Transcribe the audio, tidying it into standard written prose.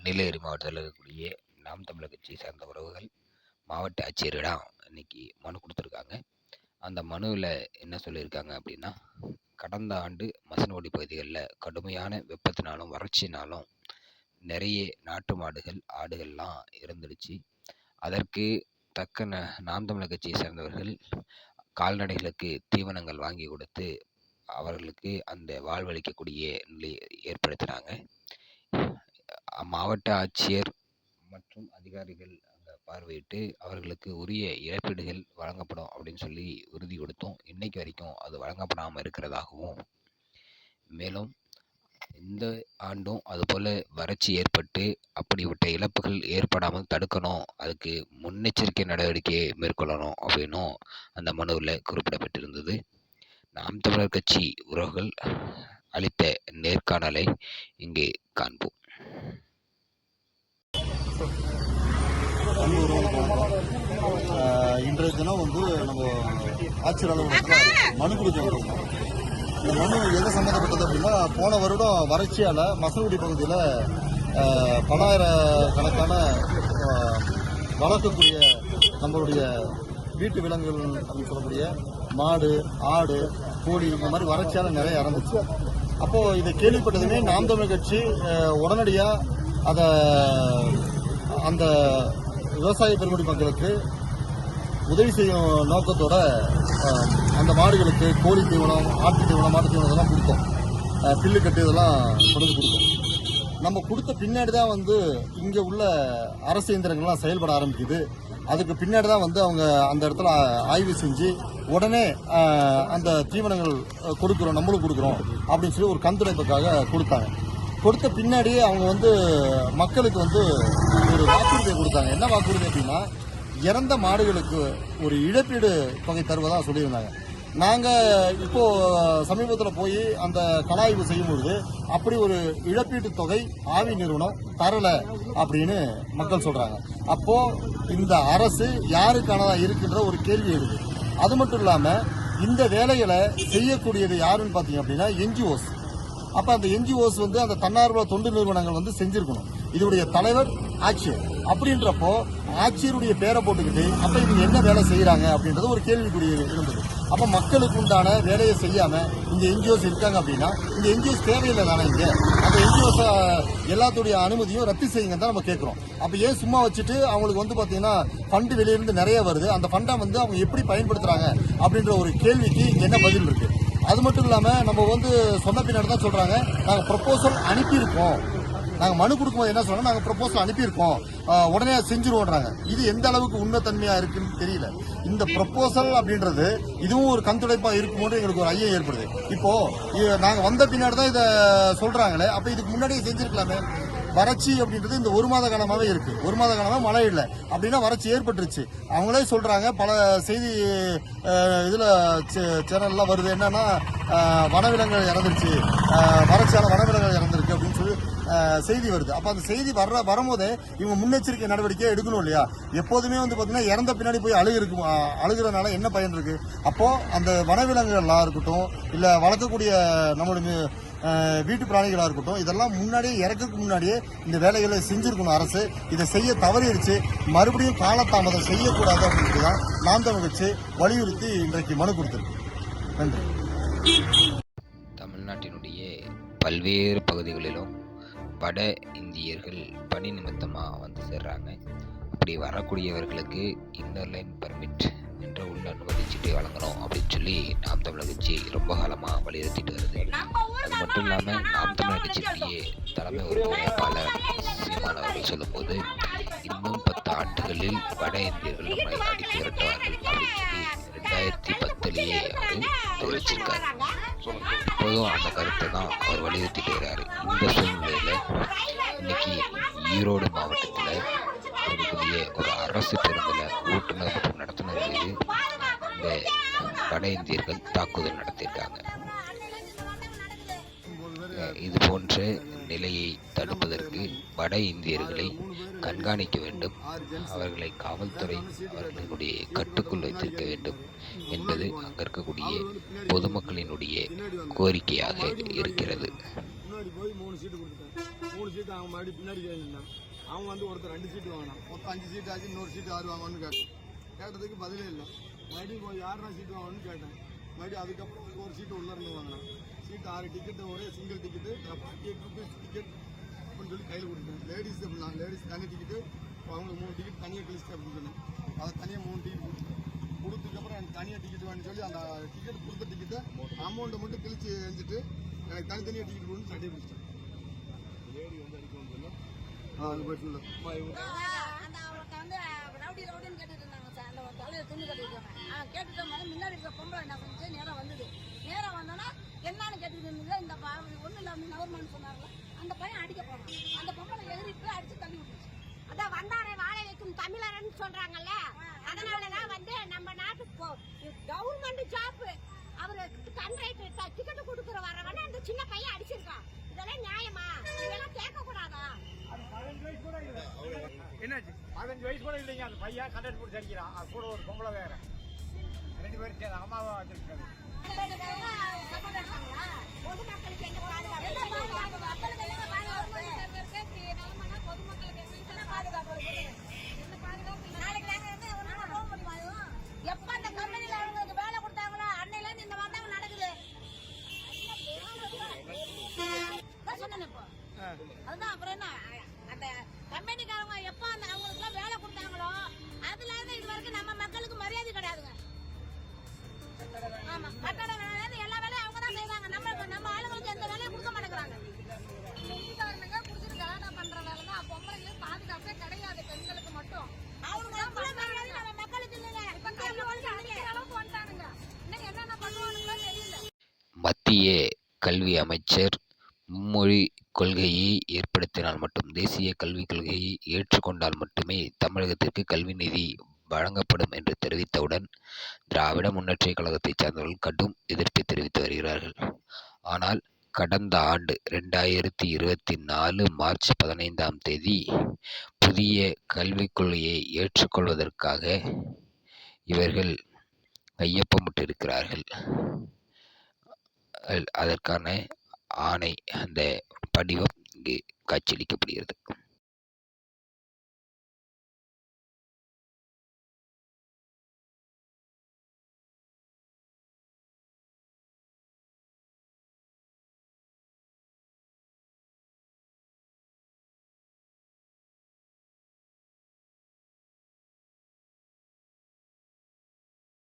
நீலகிரி மாவட்டத்தில் இருக்கக்கூடிய நாம் தமிழர் கட்சியை சார்ந்த உறவுகள் மாவட்ட ஆட்சியரிடம் இன்னைக்கு மனு கொடுத்துருக்காங்க. அந்த மனுவில் என்ன சொல்லியிருக்காங்க அப்படின்னா, கடந்த ஆண்டு மசனகுடி பகுதிகளில் கடுமையான வெப்பத்தினாலும் வறட்சினாலும் நிறைய நாட்டு மாடுகள் ஆடுகள்லாம் இறந்துடுச்சு. அதற்கு தக்க நாம் தமிழர் கட்சியை சேர்ந்தவர்கள் கால்நடைகளுக்கு தீவனங்கள் வாங்கி கொடுத்து அவர்களுக்கு அந்த வாழ்வளிக்கக்கூடிய நிலை ஏற்படுத்தினாங்க. மாவட்ட ஆட்சியர் மற்றும் அதிகாரிகள் அங்கே பார்வையிட்டு அவர்களுக்கு உரிய இழப்பீடுகள் வழங்கப்படும் அப்படின்னு சொல்லி உறுதி கொடுத்தோம். இன்னைக்கு வரைக்கும் அது வழங்கப்படாமல் இருக்கிறதாகவும், மேலும் இந்த ஆண்டும் அதுபோல் வறட்சி ஏற்பட்டு அப்படிப்பட்ட இழப்புகள் ஏற்படாமல் தடுக்கணும், அதுக்கு முன்னெச்சரிக்கை நடவடிக்கையை மேற்கொள்ளணும் அப்படின்னும் அந்த மனுவில் குறிப்பிடப்பட்டிருந்தது. நாம் தமிழர் கட்சி உறவுகள் அளித்த நேர்காணலை இங்கே காண்போம். இன்றைய தினம் நம்ம ஆட்சியர் அலுவலகத்தில் மனு கொடுக்க வந்திருக்கோம். இந்த மனு எது சம்மந்தப்பட்டது அப்படின்னா, போன வருடம் வறட்சியால் மசனகுடி பகுதியில் பலாயிரக்கணக்கான வளர்க்கக்கூடிய நம்மளுடைய வீட்டு விலங்குகள் அப்படின்னு சொல்லக்கூடிய மாடு, ஆடு, கோழி இந்த மாதிரி வறட்சியால் நிறைய இறந்துச்சு. அப்போது இதை கேள்விப்பட்டதுமே நாம் தமிழர் கட்சி உடனடியாக அந்த விவசாய பெருங்குடி மக்களுக்கு உதவி செய்யும் நோக்கத்தோட அந்த மாடுகளுக்கு கோழி தீவனம், ஆட்டு தீவனம், மாட்டு தீவனம் இதெல்லாம் கொடுத்தோம். பில்லு கட்டு இதெல்லாம் கொண்டு கொடுத்தோம். நம்ம கொடுத்த பின்னாடி தான் இங்கே உள்ள அரசு இயந்திரங்கள்லாம் செயல்பட ஆரம்பிக்குது. அதுக்கு பின்னாடி தான் அவங்க அந்த இடத்துல ஆய்வு செஞ்சு உடனே அந்த தீவனங்கள் கொடுக்குறோம், நம்மளும் கொடுக்குறோம் அப்படின்னு சொல்லி ஒரு கண்துடைப்புக்காக கொடுத்தாங்க. கொடுத்த பின்னாடியே அவங்க மக்களுக்கு ஒரு வாக்குறுதியை கொடுத்தாங்க. என்ன வாக்குறுதி அப்படின்னா, இறந்த மாடுகளுக்கு ஒரு இழப்பீடு தொகை தருவதாக சொல்லியிருந்தாங்க. நாங்கள் இப்போது சமீபத்தில் போய் அந்த கலாய்வு செய்யும்பொழுது அப்படி ஒரு இழப்பீட்டு தொகை ஆவி நிறுவனம் தரலை அப்படின்னு மக்கள் சொல்கிறாங்க. அப்போது இந்த அரசு யாருக்கானதாக இருக்கின்ற ஒரு கேள்வி எழுது. அது மட்டும் இல்லாமல் இந்த வேலைகளை செய்யக்கூடியது யாருன்னு பார்த்தீங்க அப்படின்னா என்ஜிஓஸ். அப்போ அந்த என்ஜிஓஸ் அந்த தன்னார்வ தொண்டு நிறுவனங்கள் செஞ்சிருக்கணும். இதனுடைய தலைவர் ஆட்சியர். அப்படின்றப்போ ஆட்சியருடைய பேரை போட்டுக்கிட்டு அப்போ இவங்க என்ன வேலை செய்கிறாங்க அப்படின்றது ஒரு கேள்விக்குரிய இருந்தது. அப்போ மக்களுக்கு உண்டான வேலையை செய்யாமல் இந்த என்ஜிஓஸ் இருக்காங்க அப்படின்னா இந்த என்ஜிஓஸ் தேவையில்லை தானே. இங்கே அந்த என்ஜிஓஸ் எல்லாத்துடைய அனுமதியும் ரத்து செய்யுங்க தான் நம்ம கேட்குறோம். அப்போ ஏன் சும்மா வச்சுட்டு அவங்களுக்கு பார்த்தீங்கன்னா ஃபண்டு வெளியிருந்து நிறைய வருது, அந்த ஃபண்டை அவங்க எப்படி பயன்படுத்துகிறாங்க அப்படின்ற ஒரு கேள்விக்கு என்ன பதில் இருக்குது. அது மட்டும் இல்லாமல் நம்ம சொன்ன பின்னாடி தான் சொல்கிறாங்க, நாங்கள் ப்ரொப்போசல் அனுப்பியிருக்கோம். நாங்கள் மனு கொடுக்கும்போது என்ன சொல்கிறோம், நாங்கள் ப்ரொப்போசல் அனுப்பியிருக்கோம், உடனே செஞ்சுருவோன்றாங்க. இது எந்த அளவுக்கு உண்மைத்தன்மையாக இருக்குன்னு தெரியல. இந்த ப்ரொப்போசல் அப்படின்றது இதுவும் ஒரு கண்துடைப்பாக இருக்கும்போது எங்களுக்கு ஒரு ஐயம் ஏற்படுது. இப்போது நாங்கள் வந்த பின்னாடி தான் இதை சொல்கிறாங்களே, அப்போ இதுக்கு முன்னாடியே செஞ்சுருக்கலாமே. வறட்சி அப்படின்றது இந்த ஒரு மாத காலமாகவே இருக்கு. ஒரு மாத காலமாக மழை இல்லை அப்படின்னா வறட்சி ஏற்பட்டுருச்சு. அவங்களே சொல்றாங்க, பல செய்தி இதில் சேனல்லாம் வருது. என்னன்னா, வனவிலங்குகள் இறந்துருச்சு, வறட்சியால வனவிலங்குகள் இறந்துருக்கு அப்படின்னு சொல்லி செய்தி வருது. அப்போ அந்த செய்தி வரும்போதே இவங்க முன்னெச்சரிக்கை நடவடிக்கையை எடுக்கணும் இல்லையா. எப்போதுமே பார்த்தீங்கன்னா இறந்த பின்னாடி போய் அழுகிறதுனால என்ன பயன் இருக்கு. அப்போ அந்த வனவிலங்குகளாக இருக்கட்டும், இல்லை வளர்க்கக்கூடிய நம்மளுடைய வீட்டு பிராணிகளாக இருக்கட்டும், இதெல்லாம் முன்னாடியே இறக்கிறதுக்கு முன்னாடியே இந்த வேலைகளை செஞ்சிருக்கணும் அரசு. இதை செய்ய தவறிடுச்சு. மறுபடியும் காலதாமதம் செய்யக்கூடாது அப்படின்ட்டு தான் நாம் தமிழர் கட்சி வலியுறுத்தி இன்றைக்கு மனு கொடுத்திருக்கு. நன்றி. தமிழ்நாட்டினுடைய பல்வேறு பகுதிகளிலும் வட இந்தியர்கள் பணி நிமித்தமாக சேர்றாங்க. அப்படி வரக்கூடியவர்களுக்கு இன்னர் லைன் பர்மிட் என்ற உள்ள அனுமதி சீட்டை வழங்கணும் அப்படின்னு சொல்லி நாம் தமிழர் கட்சி ரொம்ப காலமாக வலியுறுத்திட்டு வருது. அது மட்டும் இல்லாமல் நாம் தமிழர் கட்சியினுடைய தலைமை ஒருங்கிணைப்பாளர் சீமான் அவர்கள் சொல்லும்போது, இன்னும் 10 ஆண்டுகளில் வட இந்தியர்கள் நம்மளை அடித்து விரட்டுவார்கள் அப்படின்னு சொல்லி 2010 அவர் தெரிவிச்சிருக்காரு. இப்போதும் அந்த கருத்தை தான் அவர் வலியுறுத்திட்டு வர்றாரு. இந்த சூழ்நிலையில் இன்னைக்கு ஈரோடு மாவட்டத்தில் இருக்கக்கூடிய ஒரு அரசு பேருந்தில் ஓட்டுநர் மற்றும் நடத்துனர் மீது இந்த வட இந்தியர்கள் தாக்குதல் நடத்தியிருக்காங்க. இது போன்ற நிலையை தடுப்பதற்கு வட இந்தியர்களை கண்காணிக்க வேண்டும், அவர்களை காவல்துறை அவர்களுடைய கட்டுக்குள் வைத்திருக்க வேண்டும் என்பது அங்கே இருக்கக்கூடிய பொதுமக்களினுடைய கோரிக்கையாக இருக்கிறது. சீட்டு அவன் மறுபடியும் பின்னாடி கேட்குறான். அவன் வந்து ஒருத்தர் 2 சீட்டு வாங்கினான். மொத்தம் 5 சீட்டு ஆச்சு. இன்னொரு சீட்டு யார் வாங்கணும்னு கேட்டேன். கேட்டதுக்கு பதிலே இல்லை. மறுபடியும் போய் யாருனா சீட்டு வாங்கணும்னு கேட்டேன். மறுபடியும் அதுக்கப்புறம் ஒரு சீட்டு உள்ள இருந்து வாங்கினான். சீட்டு 6 டிக்கெட்டு, ஒரே சிங்கிள் டிக்கெட்டு, 48 ருபீஸ் டிக்கெட் அப்படின்னு சொல்லி கையில் கொடுத்தேன். லேடிஸ் அப்படின்னா லேடிஸ் தனி டிக்கெட்டு, அவங்களுக்கு 3 டிக்கெட் தனியாக கிழிச்சிட்டு அப்படின்னு சொன்னேன். அதை தனியாக 3 டிக்கெட் கொடுத்ததுக்கப்புறம் எனக்கு தனியாக டிக்கெட் வேணும்னு சொல்லி அந்த டிக்கெட் கொடுத்த டிக்கெட்டை அமௌண்ட்டை மட்டும் கிழிச்சு எரிஞ்சிட்டு எனக்கு தனித்தனியாக டிக்கெட் கொடுத்து சட்டை பிடிச்சிட்டேன். அது போயிட்டு அந்த அவளுக்கு வந்து ரவுடின்னு கேட்டுட்டு இருந்தாங்க சார். அந்த தலையில துணி கட்டிருக்காங்க. அவன் கேட்டுட்டு முன்னாடி இருக்க பொம்பளை என்ன செஞ்சு நேரம் வந்தது. நேரம் வந்தோன்னா என்னன்னு கேட்டுட்டு இருந்தீங்க. இந்த ஒன்றும் இல்லாம நவர்மான்னு சொன்னார்ல, அந்த பையன் அடிக்க போனான். அந்த பொம்பளை எதிரிட்டு அடிச்சு தள்ளி விட்டுச்சு. அதான் வந்தாரை வாழை வைக்கும் தமிழர்னு சொல்றாங்கல்ல, அதனாலதான் வந்து நம்ம நாட்டுக்கு கவர்மெண்ட் ஜாப் அவரு கண்ட்ரைட் டிக்கெட் கொடுக்குற வரவன அந்த சின்ன பையன் அடிச்சிருக்கான். இதெல்லாம் நியாயமா? இதெல்லாம் கேட்க கூடாதா? என்னாச்சு? 15 வயசு கூட இல்லைங்க. அந்த பையன் கண்டக்ட் போட்டு அடிக்கிறான். அது கூட ஒரு பொம்பளை வேற. 2 பேரும் சேர்ந்து அம்மாவா வச்சிருக்காரு. பொதுமக்களுக்கு என்ன பாதுகாப்பு? எப்ப அந்த கம்பெனில அவங்களுக்கு வேலை கொடுத்தாங்களோ அன்னையில இருந்து இந்த மாதிரி தான் நடக்குது. சொன்னேன் இப்போ. அதுதான் அப்புறம் என்ன, அந்த கம்பெனிக்காரங்க எப்ப அந்த அவங்களுக்கு எல்லாம் வேலை கொடுத்தாங்களோ அதுல இருந்து இது வரைக்கும் நம்ம மக்களுக்கு மரியாதை கிடையாதுங்க. ஆமா, கட்டட வேலை எல்லா வேலையும் அவங்க தான் செய்வாங்க. நம்ம ஆளுங்களுக்கு எந்த வேலையும் கொடுக்க மாட்டேங்கிறாங்க. வீட்டுக்காரனுங்க குடிச்சிட்டு கல்யாணம் பண்ற வேலை தான். பொம்பளைங்களுக்கு பாதுகாப்பே கிடையாது, பெண்களுக்கு மட்டும். அவங்க நம்ம மக்களுக்கு இல்லைங்க. இப்ப அளவுக்கு வந்துட்டானுங்க. இன்னும் என்னென்ன பண்ணுவானுங்களோ தெரியல. மத்திய கல்வி அமைச்சர் மும்மொழி கொள்கையை ஏற்படுத்தினால் மட்டும், தேசிய கல்விக் கொள்கையை ஏற்றுக்கொண்டால் மட்டுமே தமிழகத்திற்கு கல்வி நிதி வழங்கப்படும் என்று தெரிவித்தவுடன் திராவிட முன்னேற்றக் கழகத்தைச் சார்ந்தவர்கள் கடும் எதிர்ப்பை தெரிவித்து வருகிறார்கள். ஆனால் கடந்த ஆண்டு 2024 மார்ச் 15ஆம் தேதி புதிய கல்விக் கொள்கையை ஏற்றுக்கொள்வதற்காக இவர்கள் கையொப்பமிட்டிருக்கிறார்கள். அதற்கான ஆணை, அந்த படிவம் இங்கு காட்சியளிக்கப்படுகிறது.